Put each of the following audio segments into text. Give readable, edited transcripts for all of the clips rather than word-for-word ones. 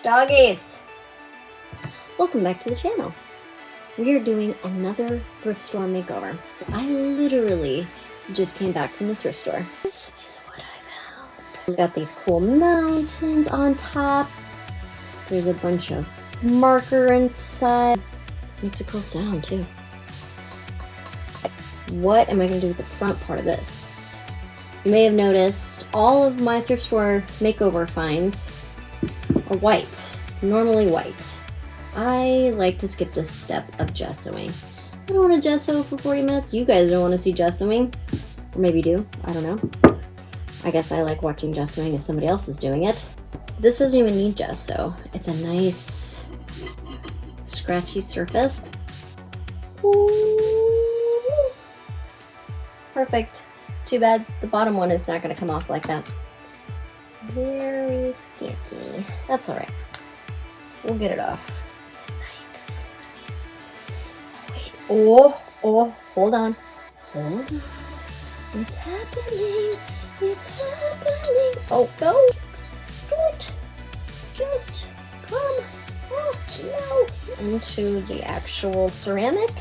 Doggies! Welcome back to the channel. We are doing another thrift store makeover. I literally just came back from the thrift store. This is what I found. It's got these cool mountains on top. There's a bunch of marker inside. Makes a cool sound too. What am I going to do with the front part of this? You may have noticed all of my thrift store makeover finds are white, normally white. I like to skip this step of gessoing. I don't want to gesso for 40 minutes. You guys don't want to see gessoing. Or maybe you do, I don't know. I guess I like watching gessoing if somebody else is doing it. This doesn't even need gesso. It's a nice scratchy surface. Ooh. Perfect. Too bad the bottom one is not going to come off like that. Very sticky. That's alright. We'll get it off. Wait. Oh, hold on. Hold on. It's happening. It's happening. Oh, go. Do it. Just come off now. Into the actual ceramic.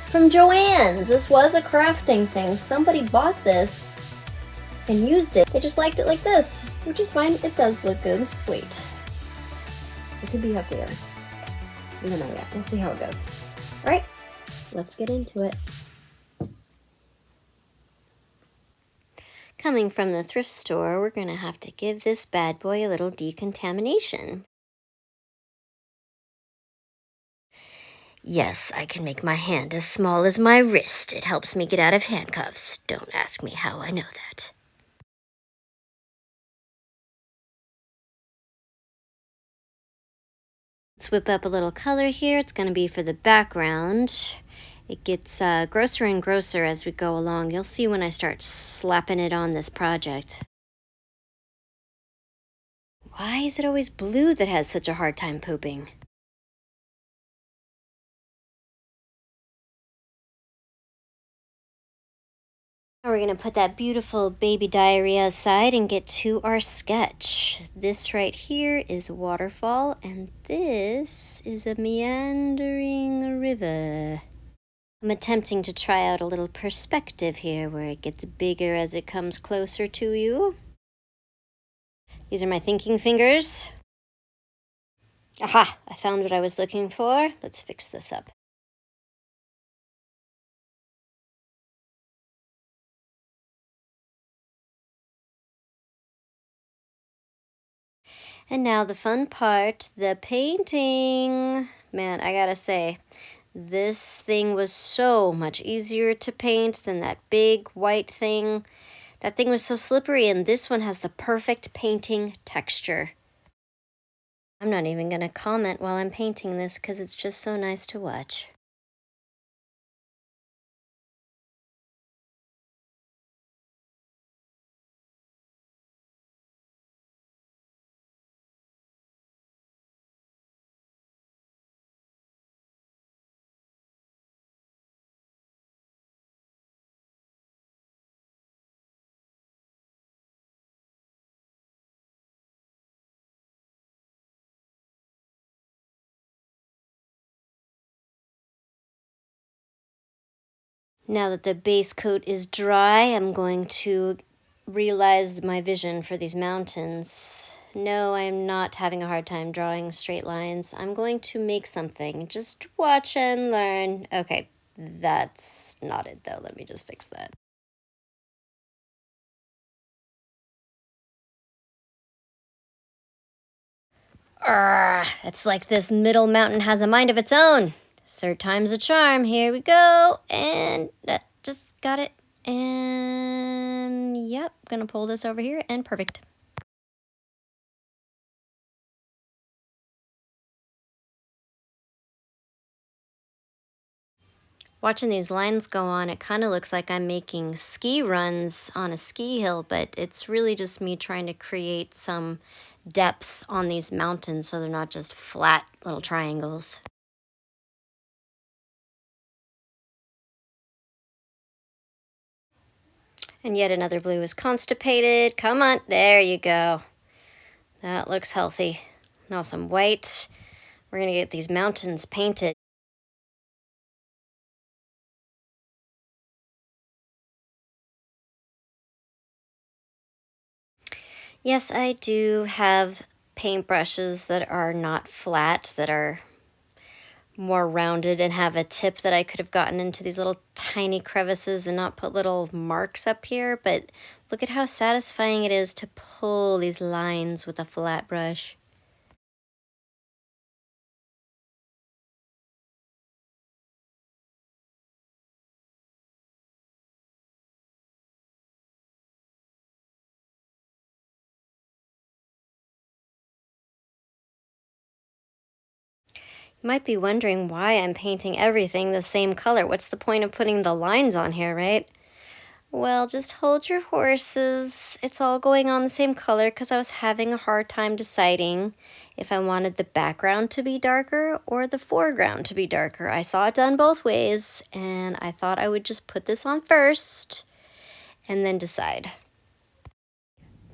From Joann's. This was a crafting thing. Somebody bought this and used it. They just liked it like this, which is fine. It does look good. Wait. It could be uglier. We don't know yet. We'll see how it goes. Alright, let's get into it. Coming from the thrift store, we're going to have to give this bad boy a little decontamination. Yes, I can make my hand as small as my wrist. It helps me get out of handcuffs. Don't ask me how I know that. Let's whip up a little color here. It's going to be for the background. It gets grosser and grosser as we go along. You'll see when I start slapping it on this project. Why is it always blue that has such a hard time pooping? Now we're going to put that beautiful baby diarrhea aside and get to our sketch. This right here is a waterfall, and this is a meandering river. I'm attempting to try out a little perspective here where it gets bigger as it comes closer to you. These are my thinking fingers. Aha! I found what I was looking for. Let's fix this up. And now the fun part, the painting. Man, I gotta say, this thing was so much easier to paint than that big white thing. That thing was so slippery, and this one has the perfect painting texture. I'm not even gonna comment while I'm painting this because it's just so nice to watch. Now that the base coat is dry, I'm going to realize my vision for these mountains. No, I'm not having a hard time drawing straight lines. I'm going to make something. Just watch and learn. Okay, that's not it though. Let me just fix that. It's like this middle mountain has a mind of its own. Third time's a charm. Here we go. And just got it. And yep, gonna pull this over here and perfect. Watching these lines go on, it kind of looks like I'm making ski runs on a ski hill, but it's really just me trying to create some depth on these mountains so they're not just flat little triangles. And yet another blue is constipated. Come on, there you go. That looks healthy. Now some white. We're gonna get these mountains painted. Yes, I do have paintbrushes that are not flat, that are more rounded and have a tip that I could have gotten into these little tiny crevices and not put little marks up here, but look at how satisfying it is to pull these lines with a flat brush. You might be wondering why I'm painting everything the same color. What's the point of putting the lines on here, right? Well, just hold your horses. It's all going on the same color because I was having a hard time deciding if I wanted the background to be darker or the foreground to be darker. I saw it done both ways, and I thought I would just put this on first and then decide.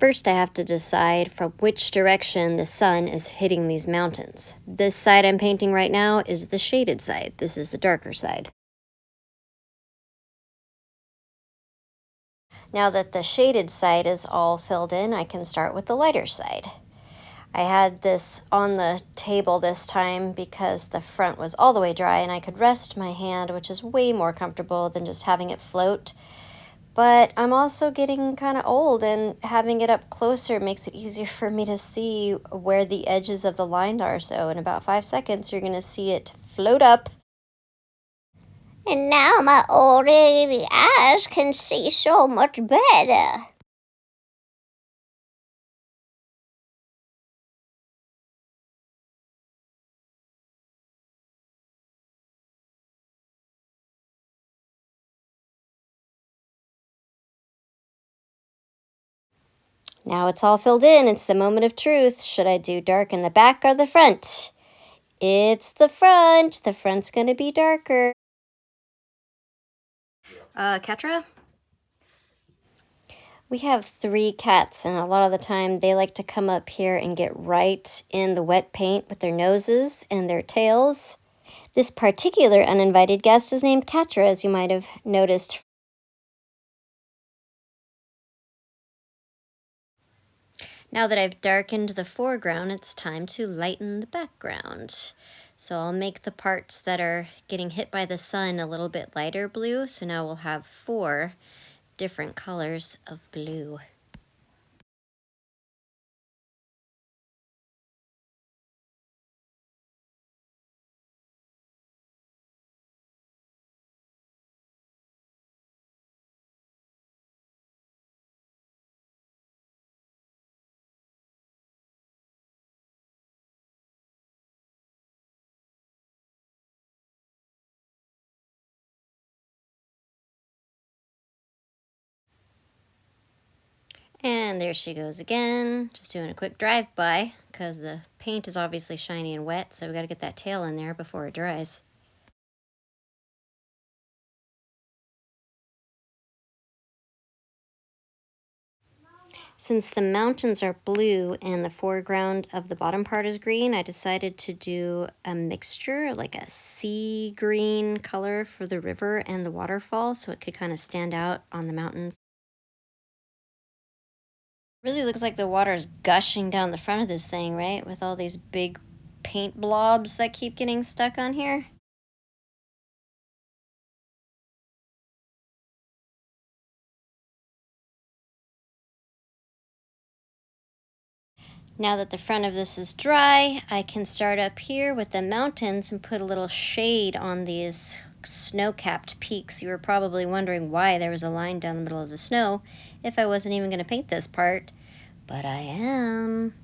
First, I have to decide from which direction the sun is hitting these mountains. This side I'm painting right now is the shaded side. This is the darker side. Now that the shaded side is all filled in, I can start with the lighter side. I had this on the table this time because the front was all the way dry and I could rest my hand, which is way more comfortable than just having it float. But I'm also getting kind of old, and having it up closer makes it easier for me to see where the edges of the line are. So in about 5 seconds, you're going to see it float up. And now my old eyes can see so much better. Now it's all filled in. It's the moment of truth. Should I do dark in the back or the front? It's the front. The front's going to be darker. Ketra? We have 3 cats, and a lot of the time they like to come up here and get right in the wet paint with their noses and their tails. This particular uninvited guest is named Catra, as you might have noticed. Now that I've darkened the foreground, it's time to lighten the background. So I'll make the parts that are getting hit by the sun a little bit lighter blue. So now we'll have 4 different colors of blue. And there she goes again, just doing a quick drive-by because the paint is obviously shiny and wet, so we got to get that tail in there before it dries. Since the mountains are blue and the foreground of the bottom part is green, I decided to do a mixture, like a sea green color for the river and the waterfall, so it could kind of stand out on the mountains. Really looks like the water is gushing down the front of this thing, right? With all these big paint blobs that keep getting stuck on here. Now that the front of this is dry, I can start up here with the mountains and put a little shade on these snow-capped peaks. You were probably wondering why there was a line down the middle of the snow if I wasn't even going to paint this part, but I am.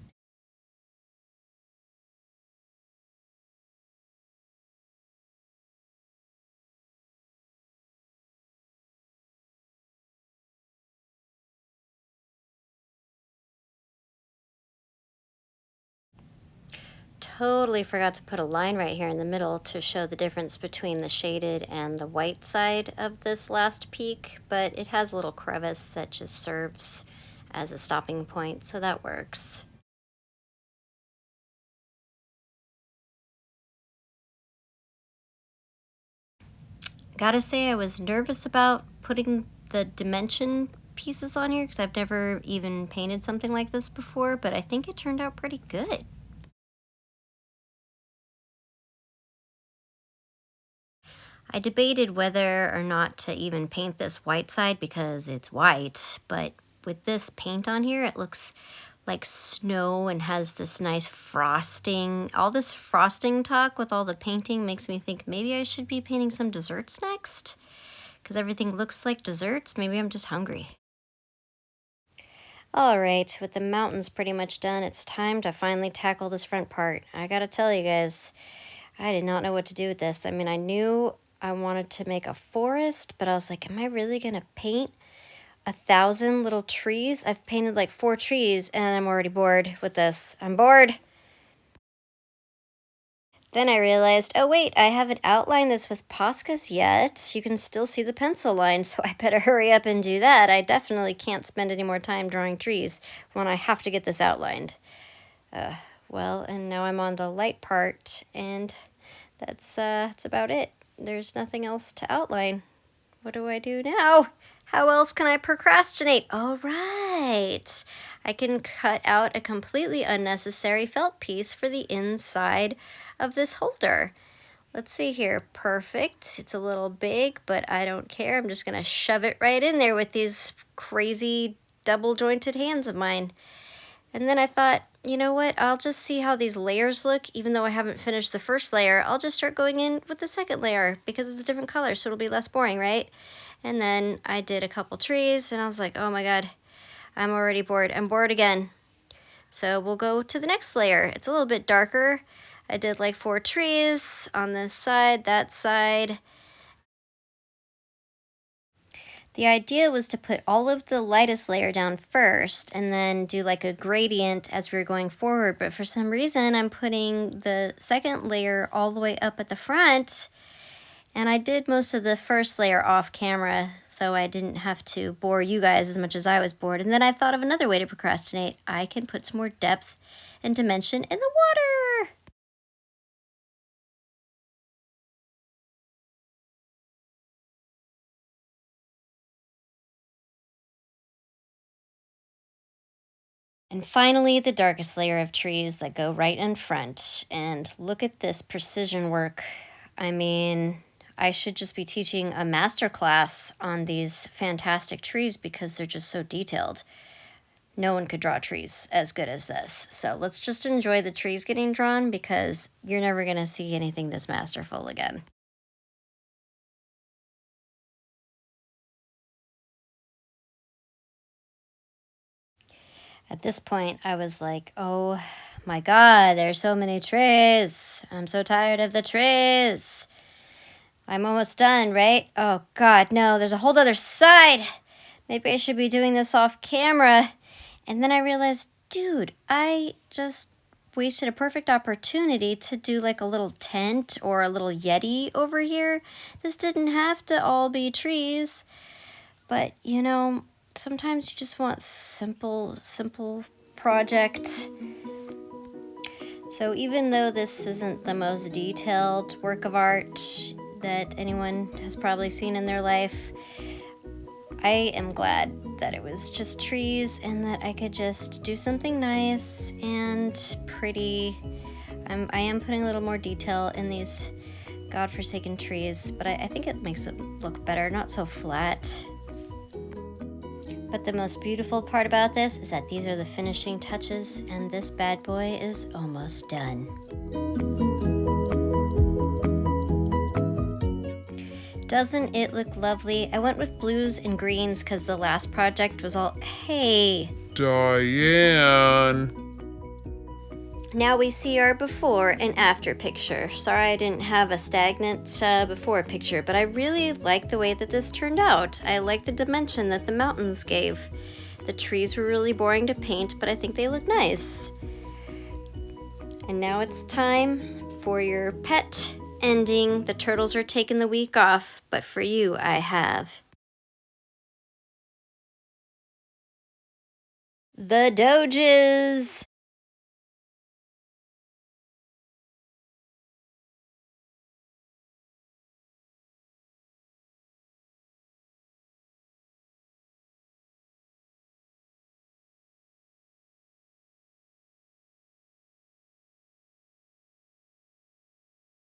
totally forgot to put a line right here in the middle to show the difference between the shaded and the white side of this last peak, but it has a little crevice that just serves as a stopping point, so that works. Gotta say, I was nervous about putting the dimension pieces on here because I've never even painted something like this before, but I think it turned out pretty good. I debated whether or not to even paint this white side because it's white, but with this paint on here, it looks like snow and has this nice frosting. All this frosting talk with all the painting makes me think maybe I should be painting some desserts next because everything looks like desserts. Maybe I'm just hungry. All right, with the mountains pretty much done, it's time to finally tackle this front part. I gotta tell you guys, I did not know what to do with this. I mean, I knew I wanted to make a forest, but I was like, am I really gonna paint 1,000 little trees? I've painted like 4 trees and I'm already bored with this. I'm bored. Then I realized, oh wait, I haven't outlined this with Poscas yet. You can still see the pencil line, so I better hurry up and do that. I definitely can't spend any more time drawing trees when I have to get this outlined. Well, and now I'm on the light part, and that's about it. There's nothing else to outline. What do I do now? How else can I procrastinate? All right. I can cut out a completely unnecessary felt piece for the inside of this holder. Let's see here. Perfect. It's a little big, but I don't care. I'm just going to shove it right in there with these crazy double jointed hands of mine. And then I thought, you know what? I'll just see how these layers look. Even though I haven't finished the first layer, I'll just start going in with the second layer because it's a different color, so it'll be less boring, right? And then I did a couple trees, and I was like, oh my god, I'm already bored. I'm bored again. So we'll go to the next layer. It's a little bit darker. I did like 4 trees on this side, that side. The idea was to put all of the lightest layer down first and then do like a gradient as we were going forward. But for some reason, I'm putting the second layer all the way up at the front. And I did most of the first layer off camera, so I didn't have to bore you guys as much as I was bored. And then I thought of another way to procrastinate. I can put some more depth and dimension in the water. And finally, the darkest layer of trees that go right in front. And look at this precision work. I mean, I should just be teaching a master class on these fantastic trees because they're just so detailed. No one could draw trees as good as this. So let's just enjoy the trees getting drawn because you're never going to see anything this masterful again. At this point, I was like, oh my god, there's so many trees. I'm so tired of the trees. I'm almost done, right? Oh god, no, there's a whole other side. Maybe I should be doing this off camera. And then I realized, dude, I just wasted a perfect opportunity to do like a little tent or a little yeti over here. This didn't have to all be trees. But, you know, sometimes you just want simple project. So even though this isn't the most detailed work of art that anyone has probably seen in their life, I am glad that it was just trees and that I could just do something nice and pretty. I am putting a little more detail in these godforsaken trees, but I think it makes it look better, not so flat. But the most beautiful part about this is that these are the finishing touches, and this bad boy is almost done. Doesn't it look lovely? I went with blues and greens because the last project was all, hey, Diane. Now we see our before and after picture. Sorry I didn't have a stagnant before picture, but I really like the way that this turned out. I like the dimension that the mountains gave. The trees were really boring to paint, but I think they look nice. And now it's time for your pet ending. The turtles are taking the week off, but for you, I have the Doges.